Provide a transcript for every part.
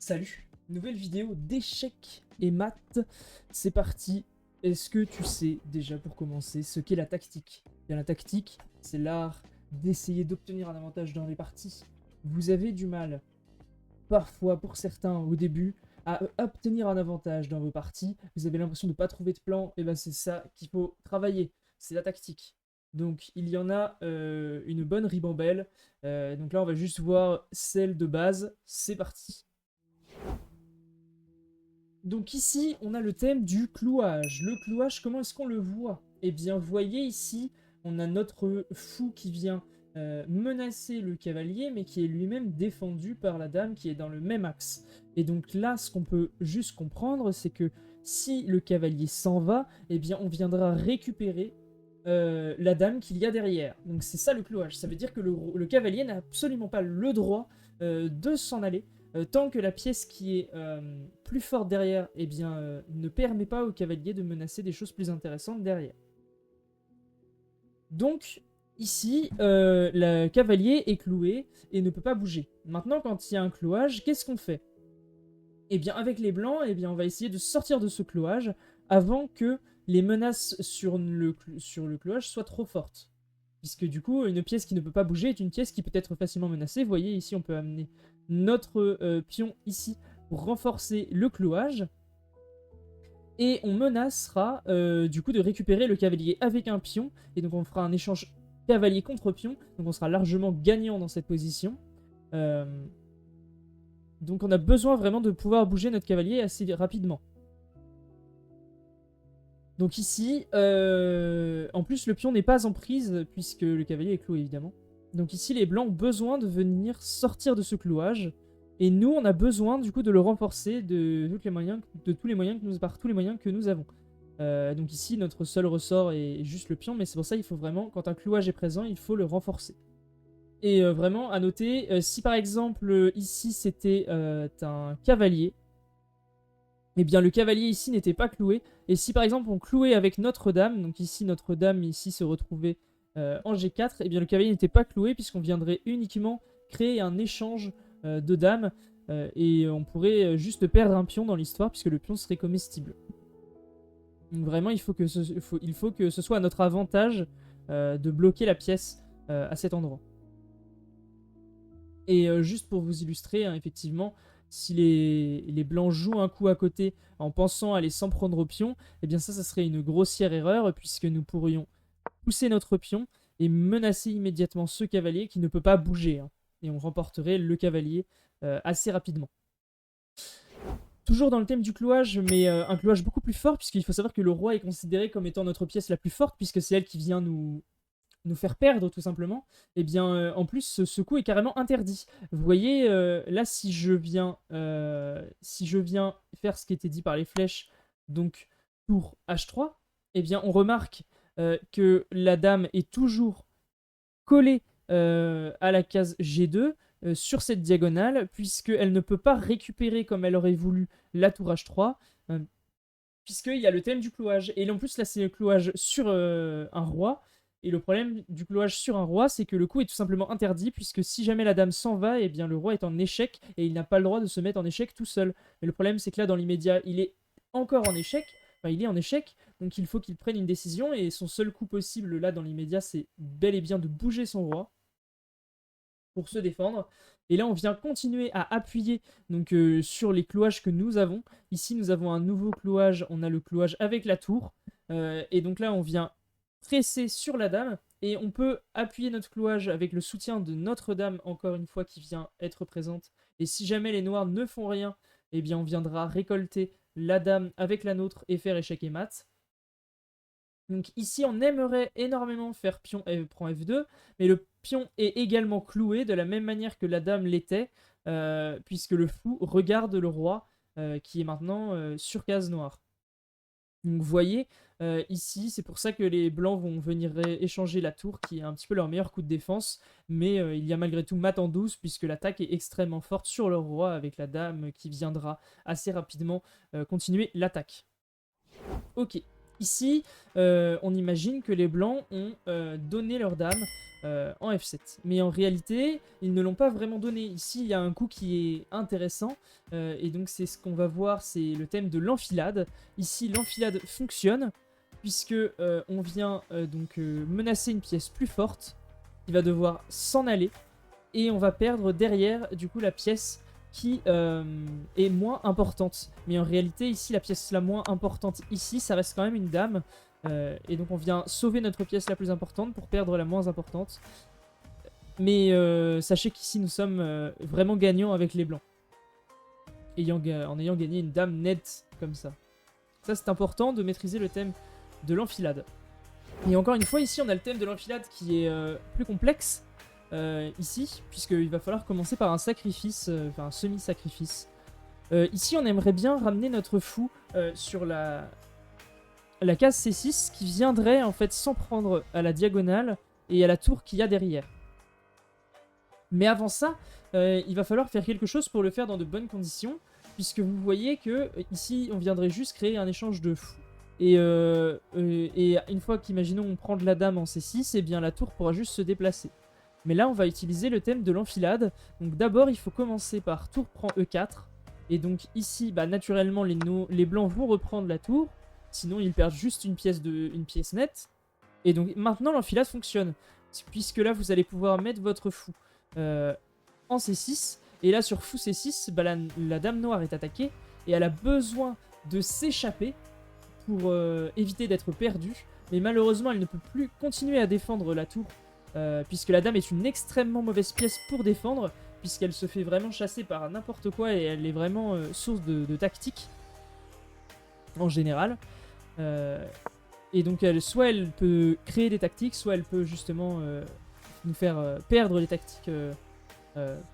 Salut, nouvelle vidéo d'échecs et maths, c'est parti. Est-ce que tu sais déjà pour commencer ce qu'est la tactique? Bien, la tactique, c'est l'art d'essayer d'obtenir un avantage dans les parties. Vous avez du mal, parfois pour certains au début, à obtenir un avantage dans vos parties. Vous avez l'impression de ne pas trouver de plan, et ben c'est ça qu'il faut travailler, c'est la tactique. Donc il y en a une bonne ribambelle. Donc là on va juste voir celle de base, c'est parti. Donc ici, on a le thème du clouage. Le clouage, comment est-ce qu'on le voit? Eh bien, vous voyez ici, on a notre fou qui vient menacer le cavalier, mais qui est lui-même défendu par la dame qui est dans le même axe. Et donc là, ce qu'on peut juste comprendre, c'est que si le cavalier s'en va, eh bien, on viendra récupérer la dame qu'il y a derrière. Donc c'est ça le clouage. Ça veut dire que le cavalier n'a absolument pas le droit de s'en aller. Tant que la pièce qui est plus forte derrière eh bien, ne permet pas au cavalier de menacer des choses plus intéressantes derrière. Donc, ici, le cavalier est cloué et ne peut pas bouger. Maintenant, quand il y a un clouage, qu'est-ce qu'on fait? Eh bien, avec les blancs, eh bien, on va essayer de sortir de ce clouage avant que les menaces sur le clouage soient trop fortes. Puisque du coup, une pièce qui ne peut pas bouger est une pièce qui peut être facilement menacée. Vous voyez, ici, on peut amener notre pion ici pour renforcer le clouage. Et on menacera du coup de récupérer le cavalier avec un pion. Et donc on fera un échange cavalier contre pion. Donc on sera largement gagnant dans cette position. Donc on a besoin vraiment de pouvoir bouger notre cavalier assez rapidement. Donc ici, en plus le pion n'est pas en prise puisque le cavalier est cloué évidemment. Donc ici les blancs ont besoin de venir sortir de ce clouage. Et nous on a besoin du coup de le renforcer par tous les moyens que nous avons. Donc ici notre seul ressort est juste le pion, mais c'est pour ça qu'il faut vraiment, quand un clouage est présent, il faut le renforcer. Et vraiment à noter, si par exemple ici c'était un cavalier, eh bien le cavalier ici n'était pas cloué. Et si par exemple on clouait avec Notre-Dame, donc ici Notre-Dame ici se retrouvait en G4, eh bien le cavalier n'était pas cloué puisqu'on viendrait uniquement créer un échange de dames et on pourrait juste perdre un pion dans l'histoire puisque le pion serait comestible. Donc vraiment il faut que ce soit à notre avantage de bloquer la pièce à cet endroit. Et juste pour vous illustrer, hein, effectivement, si les blancs jouent un coup à côté en pensant aller s'en prendre au pion, eh bien ça serait une grossière erreur puisque nous pourrions pousser notre pion et menacer immédiatement ce cavalier qui ne peut pas bouger. Hein, et on remporterait le cavalier assez rapidement. Toujours dans le thème du clouage, mais un clouage beaucoup plus fort, puisqu'il faut savoir que le roi est considéré comme étant notre pièce la plus forte, puisque c'est elle qui vient nous faire perdre tout simplement. Et bien en plus ce coup est carrément interdit. Vous voyez là si je viens faire ce qui était dit par les flèches, donc tour H3, et bien on remarque que la dame est toujours collée à la case G2 sur cette diagonale, puisqu'elle ne peut pas récupérer comme elle aurait voulu la tour H3, puisqu'il y a le thème du clouage. Et en plus là c'est le clouage sur un roi. Et le problème du clouage sur un roi, c'est que le coup est tout simplement interdit, puisque si jamais la dame s'en va, eh bien le roi est en échec, et il n'a pas le droit de se mettre en échec tout seul. Mais le problème, c'est que là, dans l'immédiat, il est encore en échec, enfin il est en échec, donc il faut qu'il prenne une décision, et son seul coup possible, là, dans l'immédiat, c'est bel et bien de bouger son roi, pour se défendre. Et là, on vient continuer à appuyer donc, sur les clouages que nous avons. Ici, nous avons un nouveau clouage, on a le clouage avec la tour, et donc là, on vient presser sur la dame et on peut appuyer notre clouage avec le soutien de notre dame encore une fois qui vient être présente. Et si jamais les noirs ne font rien, eh bien on viendra récolter la dame avec la nôtre et faire échec et mat. Donc ici on aimerait énormément faire pion prend F2, mais le pion est également cloué de la même manière que la dame l'était, puisque le fou regarde le roi qui est maintenant sur case noire. Donc vous voyez, ici, c'est pour ça que les blancs vont venir échanger la tour, qui est un petit peu leur meilleur coup de défense, mais il y a malgré tout mat en 12, puisque l'attaque est extrêmement forte sur leur roi, avec la dame qui viendra assez rapidement continuer l'attaque. Ok, Ici, on imagine que les blancs ont donné leur dame en F7. Mais en réalité, ils ne l'ont pas vraiment donné. Ici, il y a un coup qui est intéressant. Et donc, c'est ce qu'on va voir, c'est le thème de l'enfilade. Ici, l'enfilade fonctionne, puisque on vient menacer une pièce plus forte. Il va devoir s'en aller. Et on va perdre derrière, du coup, la pièce qui est moins importante. Mais en réalité, ici, la pièce la moins importante, ici, ça reste quand même une dame. Et donc, on vient sauver notre pièce la plus importante pour perdre la moins importante. Mais sachez qu'ici, nous sommes vraiment gagnants avec les blancs. En ayant gagné une dame nette, comme ça. Ça, c'est important de maîtriser le thème de l'enfilade. Et encore une fois, ici, on a le thème de l'enfilade qui est plus complexe. Ici, puisqu'il va falloir commencer par un sacrifice, enfin un semi-sacrifice. Ici, on aimerait bien ramener notre fou sur la case C6 qui viendrait en fait s'en prendre à la diagonale et à la tour qu'il y a derrière. Mais avant ça, il va falloir faire quelque chose pour le faire dans de bonnes conditions, puisque vous voyez que ici, on viendrait juste créer un échange de fous. Et une fois qu'imaginons on prend de la dame en C6, et bien la tour pourra juste se déplacer. Mais là, on va utiliser le thème de l'enfilade. Donc d'abord, il faut commencer par tour prend E4. Et donc ici, bah, naturellement, les blancs vont reprendre la tour. Sinon, ils perdent juste une pièce nette. Et donc maintenant, l'enfilade fonctionne. Puisque là, vous allez pouvoir mettre votre fou en C6. Et là, sur fou C6, bah, la dame noire est attaquée. Et elle a besoin de s'échapper pour éviter d'être perdue. Mais malheureusement, elle ne peut plus continuer à défendre la tour. Puisque la dame est une extrêmement mauvaise pièce pour défendre, puisqu'elle se fait vraiment chasser par n'importe quoi et elle est vraiment source de tactique en général. Et donc soit elle peut créer des tactiques, soit elle peut justement nous faire perdre les tactiques,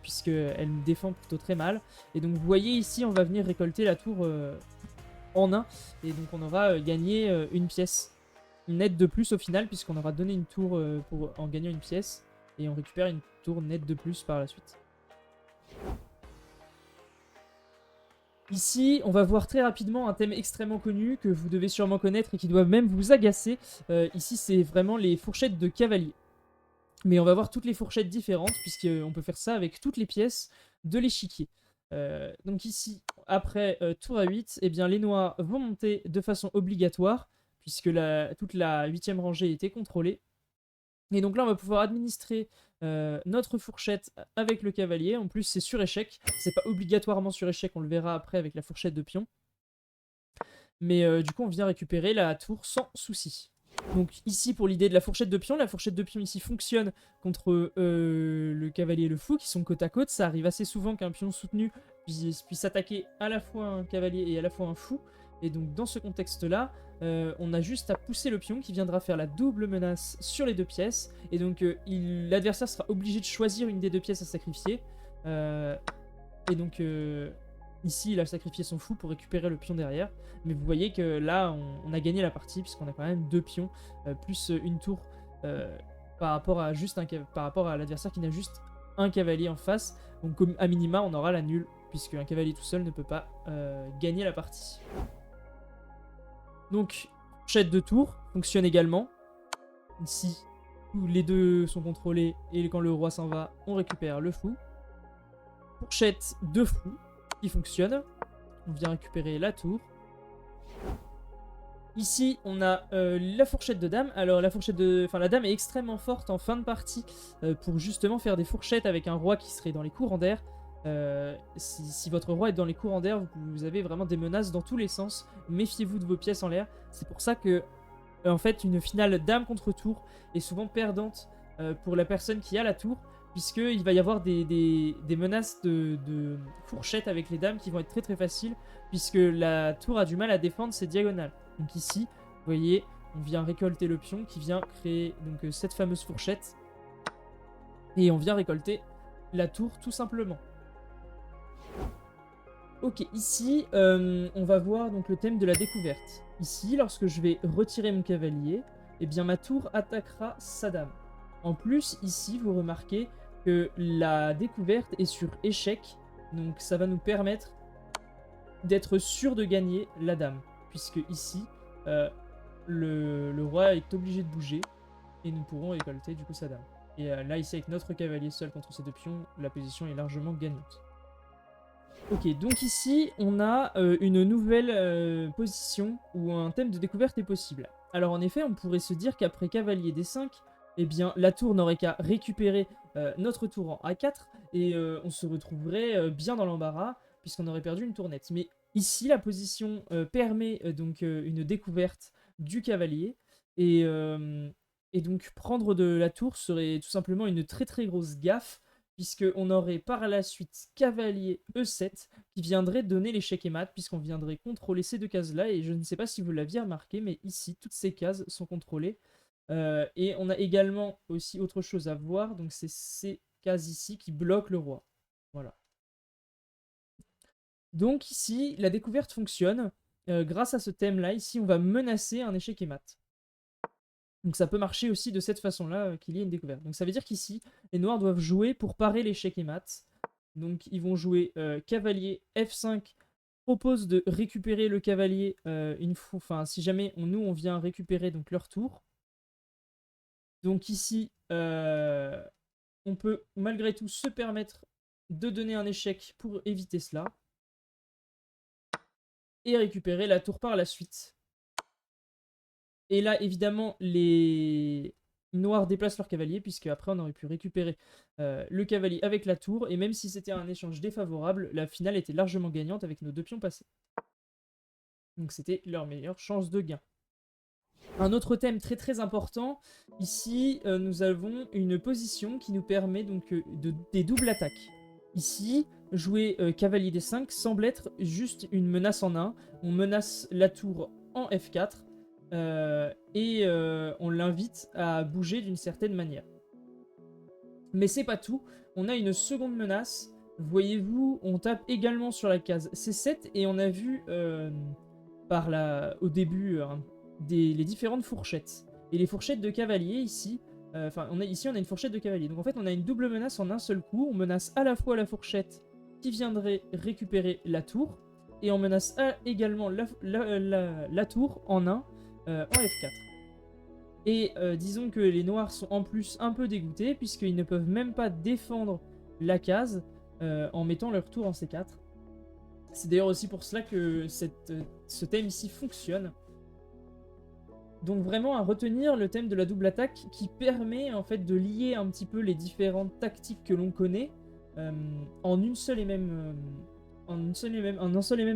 puisqu'elle nous défend plutôt très mal. Et donc vous voyez ici, on va venir récolter la tour en 1, et donc on aura gagné une pièce nette de plus au final, puisqu'on aura donné une tour en gagnant une pièce, et on récupère une tour nette de plus par la suite. Ici, on va voir très rapidement un thème extrêmement connu que vous devez sûrement connaître et qui doit même vous agacer. Ici, c'est vraiment les fourchettes de cavalier. Mais on va voir toutes les fourchettes différentes, puisqu'on peut faire ça avec toutes les pièces de l'échiquier. Donc ici, après tour à 8, eh bien, les noirs vont monter de façon obligatoire, puisque toute la 8ème rangée était contrôlée. Et donc là, on va pouvoir administrer notre fourchette avec le cavalier. En plus, c'est sur échec. C'est pas obligatoirement sur échec, on le verra après avec la fourchette de pion. Mais du coup, on vient récupérer la tour sans souci. Donc ici, pour l'idée de la fourchette de pion ici fonctionne contre le cavalier et le fou, qui sont côte à côte. Ça arrive assez souvent qu'un pion soutenu puisse attaquer à la fois un cavalier et à la fois un fou. Et donc dans ce contexte-là, on a juste à pousser le pion qui viendra faire la double menace sur les deux pièces. Et donc l'adversaire sera obligé de choisir une des deux pièces à sacrifier. Et donc ici, il a sacrifié son fou pour récupérer le pion derrière. Mais vous voyez que là, on a gagné la partie, puisqu'on a quand même deux pions, plus une tour par rapport à l'adversaire qui n'a juste un cavalier en face. Donc à minima, on aura la nulle, puisque un cavalier tout seul ne peut pas gagner la partie. Donc, fourchette de tour fonctionne également. Ici, où les deux sont contrôlés et quand le roi s'en va, on récupère le fou. Fourchette de fou qui fonctionne. On vient récupérer la tour. Ici, on a la fourchette de dame. Alors, la dame est extrêmement forte en fin de partie pour justement faire des fourchettes avec un roi qui serait dans les courants d'air. Si votre roi est dans les courants d'air, vous avez vraiment des menaces dans tous les sens. Méfiez-vous de vos pièces en l'air. C'est pour ça que, en fait, une finale dame contre tour est souvent perdante pour la personne qui a la tour, puisqu'il va y avoir des menaces de fourchettes avec les dames qui vont être très très faciles, puisque la tour a du mal à défendre ses diagonales. Donc ici, vous voyez, on vient récolter le pion qui vient créer donc cette fameuse fourchette, et on vient récolter la tour tout simplement. Ok, ici, on va voir donc le thème de la découverte. Ici, lorsque je vais retirer mon cavalier, eh bien ma tour attaquera sa dame. En plus, ici, vous remarquez que la découverte est sur échec, donc ça va nous permettre d'être sûr de gagner la dame. Puisque ici, le roi est obligé de bouger et nous pourrons récolter du coup sa dame. Et là, ici, avec notre cavalier seul contre ces deux pions, la position est largement gagnante. Ok, donc ici, on a une nouvelle position où un thème de découverte est possible. Alors en effet, on pourrait se dire qu'après cavalier D5, eh bien, la tour n'aurait qu'à récupérer notre tour en A4 et on se retrouverait bien dans l'embarras puisqu'on aurait perdu une tournette. Mais ici, la position permet donc une découverte du cavalier et donc prendre de la tour serait tout simplement une très très grosse gaffe puisqu'on aurait par la suite cavalier E7 qui viendrait donner l'échec et mat, puisqu'on viendrait contrôler ces deux cases-là, et je ne sais pas si vous l'aviez remarqué, mais ici, toutes ces cases sont contrôlées. Et on a également aussi autre chose à voir, donc c'est ces cases ici qui bloquent le roi. Voilà. Donc ici, la découverte fonctionne. Grâce à ce thème-là, ici, on va menacer un échec et mat. Donc ça peut marcher aussi de cette façon-là qu'il y ait une découverte. Donc ça veut dire qu'ici, les noirs doivent jouer pour parer l'échec et mat. Donc ils vont jouer cavalier F5, propose de récupérer le cavalier une fois, enfin si jamais nous on vient récupérer donc leur tour. Donc ici, on peut malgré tout se permettre de donner un échec pour éviter cela. Et récupérer la tour par la suite. Et là, évidemment, les noirs déplacent leur cavalier, puisque après on aurait pu récupérer le cavalier avec la tour. Et même si c'était un échange défavorable, la finale était largement gagnante avec nos deux pions passés. Donc c'était leur meilleure chance de gain. Un autre thème très très important, ici nous avons une position qui nous permet donc des doubles attaques. Ici, jouer cavalier D5 semble être juste une menace en 1. On menace la tour en F4 et on l'invite à bouger d'une certaine manière. Mais c'est pas tout, on a une seconde menace. Voyez-vous, on tape également sur la case C7 et on a vu au début les différentes fourchettes. Et les fourchettes de cavalier ici, ici on a une fourchette de cavalier. Donc en fait on a une double menace en un seul coup. On menace à la fois la fourchette qui viendrait récupérer la tour, et on menace également la tour en 1 en F4. Et disons que les noirs sont en plus un peu dégoûtés, puisqu'ils ne peuvent même pas défendre la case en mettant leur tour en C4. C'est d'ailleurs aussi pour cela que ce thème ici fonctionne. Donc vraiment à retenir le thème de la double attaque qui permet en fait de lier un petit peu les différentes tactiques que l'on connaît en un seul et même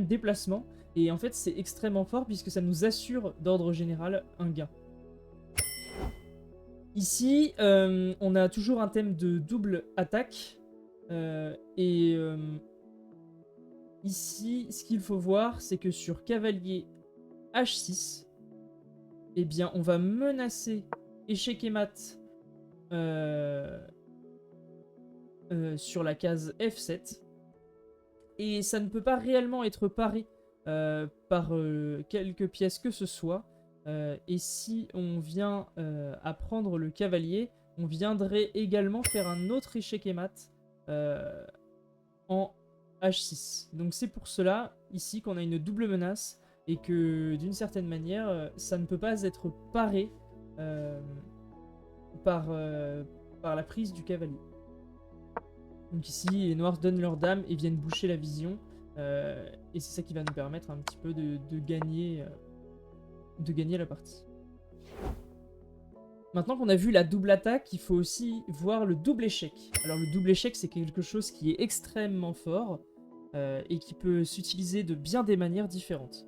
déplacement. Et en fait c'est extrêmement fort puisque ça nous assure d'ordre général un gain. Ici on a toujours un thème de double attaque ici ce qu'il faut voir c'est que sur cavalier H6, eh bien, on va menacer échec et mat sur la case F7. Et ça ne peut pas réellement être paré par quelques pièces que ce soit. Et si on vient à prendre le cavalier, on viendrait également faire un autre échec et mat en H6. Donc c'est pour cela, ici, qu'on a une double menace et que d'une certaine manière, ça ne peut pas être paré par la prise du cavalier. Donc ici, les noirs donnent leur dame et viennent boucher la vision. Et c'est ça qui va nous permettre un petit peu de gagner la partie. Maintenant qu'on a vu la double attaque, il faut aussi voir le double échec. Alors le double échec, c'est quelque chose qui est extrêmement fort et qui peut s'utiliser de bien des manières différentes.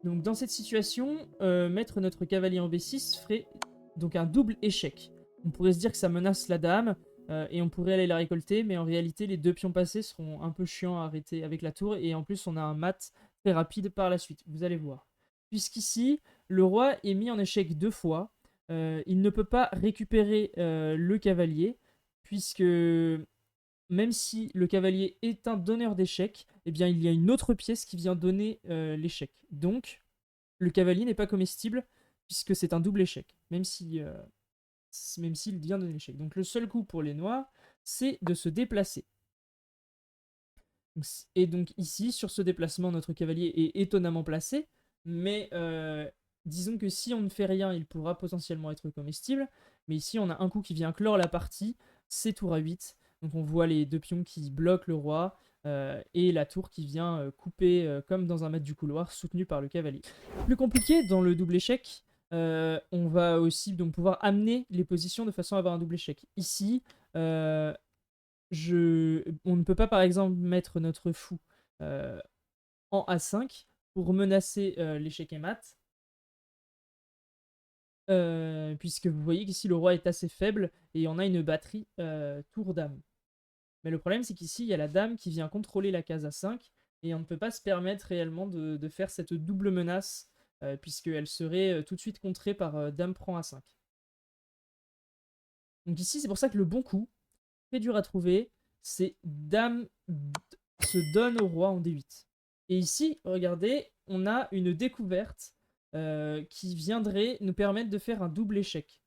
Donc dans cette situation, mettre notre cavalier en B6 ferait donc un double échec. On pourrait se dire que ça menace la dame et on pourrait aller la récolter, mais en réalité les deux pions passés seront un peu chiants à arrêter avec la tour, et en plus on a un mat très rapide par la suite, vous allez voir. Puisqu'ici, le roi est mis en échec 2 fois, il ne peut pas récupérer le cavalier, puisque même si le cavalier est un donneur d'échecs, eh bien il y a une autre pièce qui vient donner l'échec. Donc, le cavalier n'est pas comestible, puisque c'est un double échec, même s'il vient donner l'échec. Donc le seul coup pour les noirs, c'est de se déplacer. Et donc ici, sur ce déplacement, notre cavalier est étonnamment placé, mais disons que si on ne fait rien, il pourra potentiellement être comestible. Mais ici, on a un coup qui vient clore la partie, c'est tour à 8. Donc on voit les deux pions qui bloquent le roi, et la tour qui vient couper, comme dans un maître du couloir, soutenu par le cavalier. Plus compliqué, dans le double échec, on va aussi donc pouvoir amener les positions de façon à avoir un double échec. Ici, on ne peut pas par exemple mettre notre fou en A5 pour menacer l'échec et mat, puisque vous voyez qu'ici le roi est assez faible et on a une batterie tour dame. Mais le problème c'est qu'ici il y a la dame qui vient contrôler la case A5 et on ne peut pas se permettre réellement de faire cette double menace, puisqu'elle serait tout de suite contrée par dame prend A5. Donc ici c'est pour ça que le bon coup, très dur à trouver, c'est dame se donne au roi en D8. Et ici, regardez, on a une découverte qui viendrait nous permettre de faire un double échec.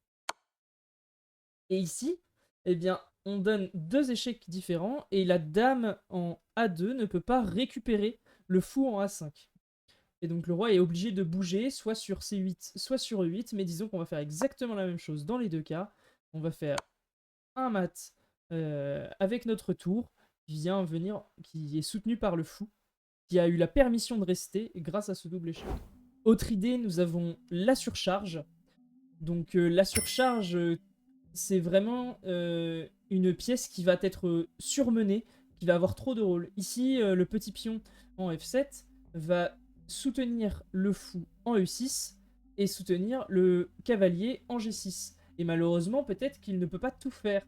Et ici, eh bien, on donne deux échecs différents et la dame en A2 ne peut pas récupérer le fou en A5. Et donc le roi est obligé de bouger, soit sur C8, soit sur E8, mais disons qu'on va faire exactement la même chose dans les deux cas. On va faire un mat avec notre tour, qui est soutenu par le fou, qui a eu la permission de rester grâce à ce double échec. Autre idée, nous avons la surcharge. Donc la surcharge, c'est vraiment une pièce qui va être surmenée, qui va avoir trop de rôles. Ici, le petit pion en F7 va soutenir le fou en E6 et soutenir le cavalier en G6. Et malheureusement, peut-être qu'il ne peut pas tout faire,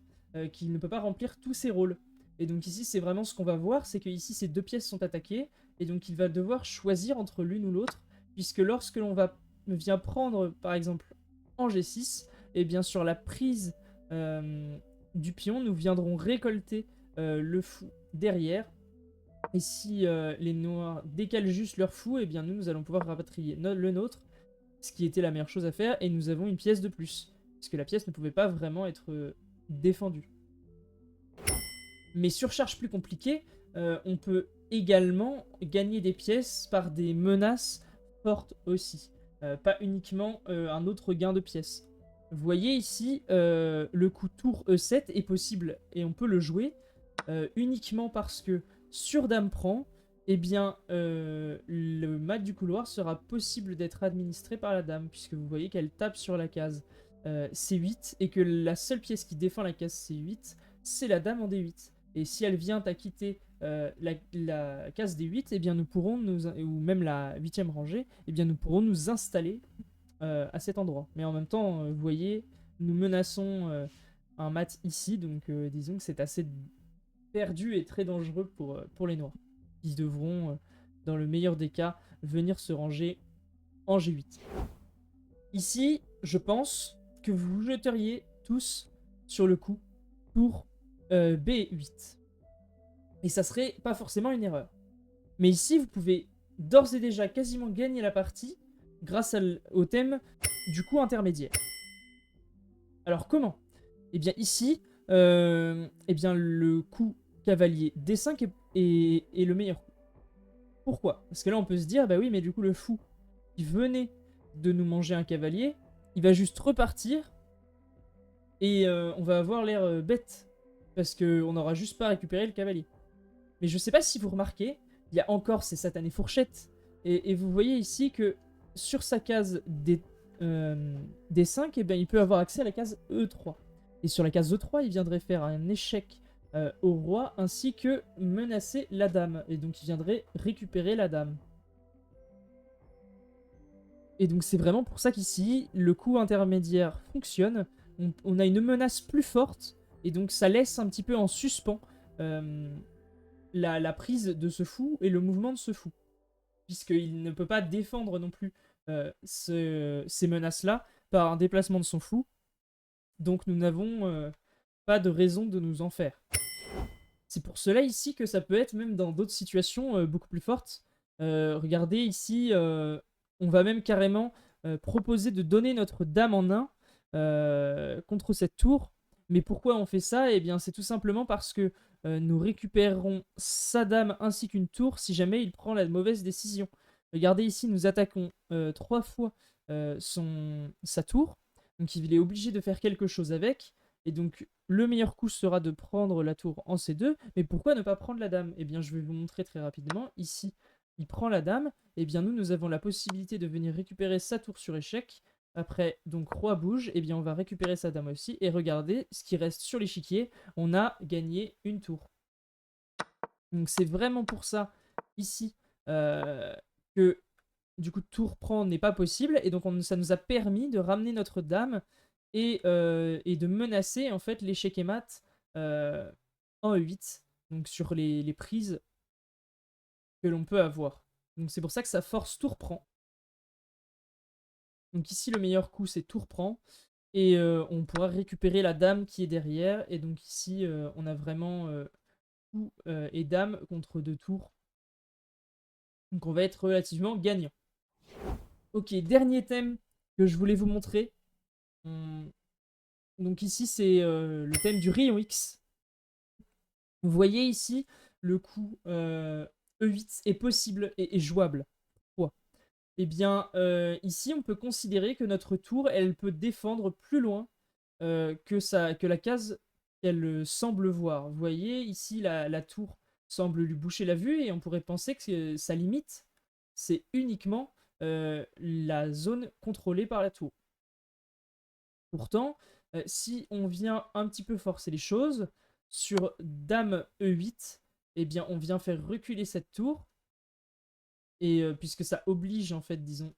qu'il ne peut pas remplir tous ses rôles. Et donc ici, c'est vraiment ce qu'on va voir, c'est que ici, ces deux pièces sont attaquées, et donc il va devoir choisir entre l'une ou l'autre, puisque lorsque l'on vient prendre, par exemple, en G6, et bien sur la prise du pion, nous viendrons récolter le fou derrière. Et si les noirs décalent juste leur fou, et bien nous allons pouvoir rapatrier le nôtre, ce qui était la meilleure chose à faire, et nous avons une pièce de plus, puisque la pièce ne pouvait pas vraiment être défendue. Mais surcharge plus compliquée, on peut également gagner des pièces par des menaces fortes aussi. Pas uniquement un autre gain de pièces. Vous voyez ici, le coup tour E7 est possible et on peut le jouer uniquement parce que sur dame prend, eh bien, le mat du couloir sera possible d'être administré par la dame, puisque vous voyez qu'elle tape sur la case C8 et que la seule pièce qui défend la case C8, c'est la dame en D8. Et si elle vient à quitter la case D8, eh bien nous pourrons ou même la 8ème rangée, eh bien nous pourrons nous installer à cet endroit. Mais en même temps, vous voyez, nous menaçons un mat ici, donc disons que c'est assez perdu et très dangereux pour les noirs. Ils devront, dans le meilleur des cas, venir se ranger en G8. Ici, je pense que vous vous jeteriez tous sur le coup pour B8. Et ça serait pas forcément une erreur. Mais ici, vous pouvez d'ores et déjà quasiment gagner la partie grâce au thème du coup intermédiaire. Alors comment? Eh bien ici, eh bien, le coup cavalier D5 est le meilleur coup. Pourquoi? Parce que là on peut se dire, bah oui, mais du coup le fou qui venait de nous manger un cavalier, il va juste repartir et on va avoir l'air bête parce qu'on n'aura juste pas récupéré le cavalier. Mais je sais pas si vous remarquez, il y a encore ces satanées fourchettes et vous voyez ici que sur sa case D5, eh bien, il peut avoir accès à la case E3. Et sur la case E3, il viendrait faire un échec au roi ainsi que menacer la dame. Et donc il viendrait récupérer la dame. Et donc c'est vraiment pour ça qu'ici, le coup intermédiaire fonctionne. On a une menace plus forte et donc ça laisse un petit peu en suspens la prise de ce fou et le mouvement de ce fou. Puisqu'il ne peut pas défendre non plus ces menaces-là par un déplacement de son fou. Donc nous n'avons pas de raison de nous en faire. C'est pour cela ici que ça peut être même dans d'autres situations beaucoup plus fortes. Regardez ici, on va même carrément proposer de donner notre dame en 1 contre cette tour. Mais pourquoi on fait ça? Eh bien c'est tout simplement parce que nous récupérerons sa dame ainsi qu'une tour si jamais il prend la mauvaise décision. Regardez ici, nous attaquons 3 fois sa tour. Donc il est obligé de faire quelque chose avec. Et donc le meilleur coup sera de prendre la tour en C2. Mais pourquoi ne pas prendre la dame? Eh bien je vais vous montrer très rapidement. Ici, il prend la dame. Eh bien nous avons la possibilité de venir récupérer sa tour sur échec. Après, donc roi bouge, eh bien on va récupérer sa dame aussi. Et regardez ce qui reste sur l'échiquier. On a gagné une tour. Donc c'est vraiment pour ça, ici, que du coup tour prend n'est pas possible. Et donc ça nous a permis de ramener notre dame et de menacer en fait l'échec et mat en E8. Donc sur les prises que l'on peut avoir. Donc c'est pour ça que ça force tour prend. Donc ici le meilleur coup c'est tour prend. Et on pourra récupérer la dame qui est derrière. Et donc ici on a vraiment coup et dame contre 2 tours. Donc on va être relativement gagnant. Ok, dernier thème que je voulais vous montrer. Donc ici c'est le thème du rayon X. Vous voyez ici le coup E8 est possible et est jouable. Pourquoi? Eh bien ici on peut considérer que notre tour elle peut défendre plus loin que la case qu'elle semble voir. Vous voyez ici la tour semble lui boucher la vue et on pourrait penser que sa limite c'est uniquement la zone contrôlée par la tour. Pourtant, si on vient un petit peu forcer les choses, sur Dame E8, eh bien on vient faire reculer cette tour, et puisque ça oblige en fait, disons,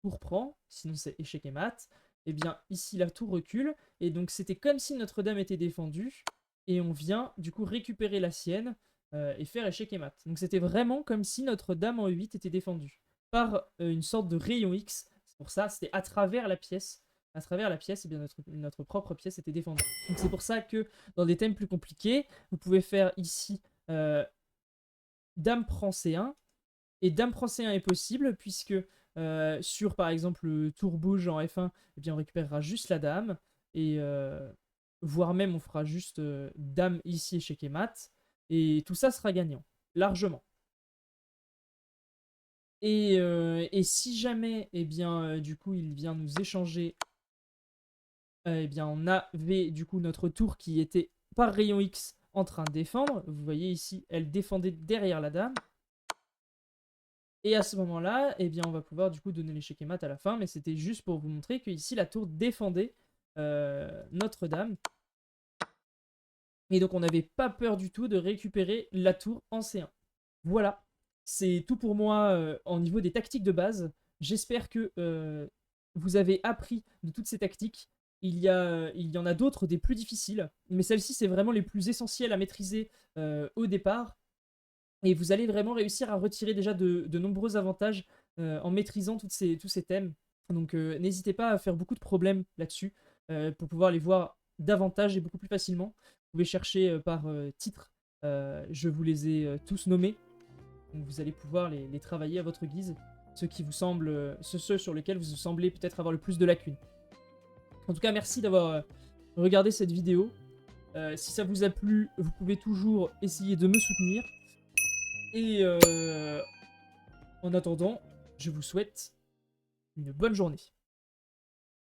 tour prend, sinon c'est échec et mat, eh bien ici la tour recule, et donc c'était comme si notre dame était défendue, et on vient du coup récupérer la sienne, et faire échec et mat. Donc c'était vraiment comme si notre dame en E8 était défendue, par une sorte de rayon X, c'est pour ça, c'était à travers la pièce, eh bien notre propre pièce était défendue. Donc c'est pour ça que dans des thèmes plus compliqués, vous pouvez faire ici dame prend C1, et dame prend C1 est possible, puisque sur par exemple le tour bouge en F1, eh bien, on récupérera juste la dame, et voire même on fera juste dame ici échec et mat, et tout ça sera gagnant, largement. Et si jamais, eh bien, du coup, il vient nous échanger, eh bien, on avait du coup notre tour qui était par rayon X en train de défendre. Vous voyez ici, elle défendait derrière la dame. Et à ce moment-là, eh bien, on va pouvoir du coup donner l'échec et mat à la fin, mais c'était juste pour vous montrer que ici la tour défendait Notre-Dame. Et donc on n'avait pas peur du tout de récupérer la tour en C1. Voilà, c'est tout pour moi au niveau des tactiques de base. J'espère que vous avez appris de toutes ces tactiques. Il y en a d'autres, des plus difficiles, mais celles-ci, c'est vraiment les plus essentielles à maîtriser au départ. Et vous allez vraiment réussir à retirer déjà de nombreux avantages en maîtrisant tous ces thèmes. Donc n'hésitez pas à faire beaucoup de problèmes là-dessus pour pouvoir les voir davantage et beaucoup plus facilement. Vous pouvez chercher par titre. Je vous les ai tous nommés. Donc vous allez pouvoir les travailler à votre guise. Ceux qui vous semblent, ceux sur lesquels vous semblez peut-être avoir le plus de lacunes. En tout cas, merci d'avoir regardé cette vidéo. Si ça vous a plu, vous pouvez toujours essayer de me soutenir. Et en attendant, je vous souhaite une bonne journée.